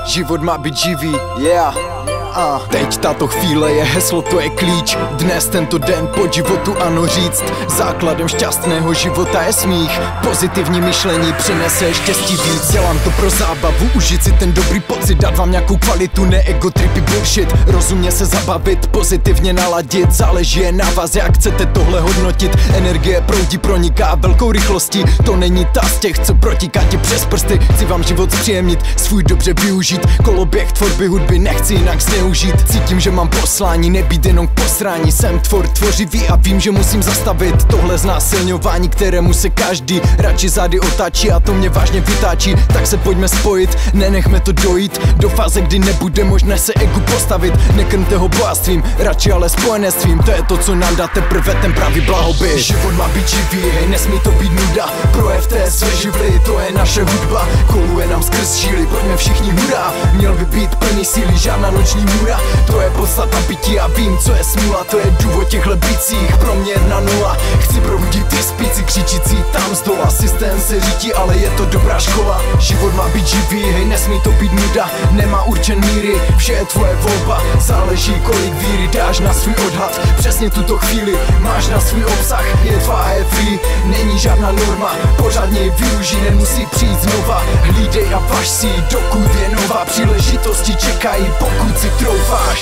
Život má být živý, yeah. Teď tato chvíle je heslo, to je klíč. Dnes tento den pod životu ano říct. Základem šťastného života je smích. Pozitivní myšlení přinese štěstí víc. Dělám to pro zábavu, užít si ten dobrý pocit, dát vám nějakou kvalitu, ne ego tripy bullshit. Rozumně se zabavit, pozitivně naladit. Záleží je na vás, jak chcete tohle hodnotit. Energie proudí, proniká velkou rychlostí. To není ta z těch, co protíká ti přes prsty. Chci vám život zpříjemnit, svůj dobře využít. Koloběh tvorby hudby nechci jinak zneužít. Cítím, že mám poslání, nebýt jenom k posrání. Jsem tvor tvořivý a vím, že musím zastavit tohle znásilňování, kterému se každý radši zády otáčí a to mě vážně vytáčí. Tak se pojďme spojit, nenechme to dojít do fáze, kdy nebude možné se egu postavit. Nekrmte ho bohatstvím, radši ale spojenectvím. To je to, co nám dá teprve ten pravý blahobyt. Život má být živý, hej, nesmí to být nuda. Projev té své živly, to je naše hudba. Koluje nám skrz žíly, pojďme všichni hurá. Měl by být plný síly, žádná noční můra. To je podstata bytí a vím, co je smůla. To je důvod těchhle bicích, pro mě 1-0. Chci probudit ty spíci, křičící tam z dola. Systém se řítí, ale je to dobrá škola. Život má být živý, hej, nesmí to být nuda. Nemá určen míry, vše je tvoje volba. Záleží, kolik víry dáš na svůj odhad. Přesně tuto chvíli máš na svůj obsah. Je tvá a je free, není žádná norma. Pořádně ji využij, nemusí přijít znova. Hlídej a važ si, dokud je nová. Příležitosti čekají, pokud si troufáš.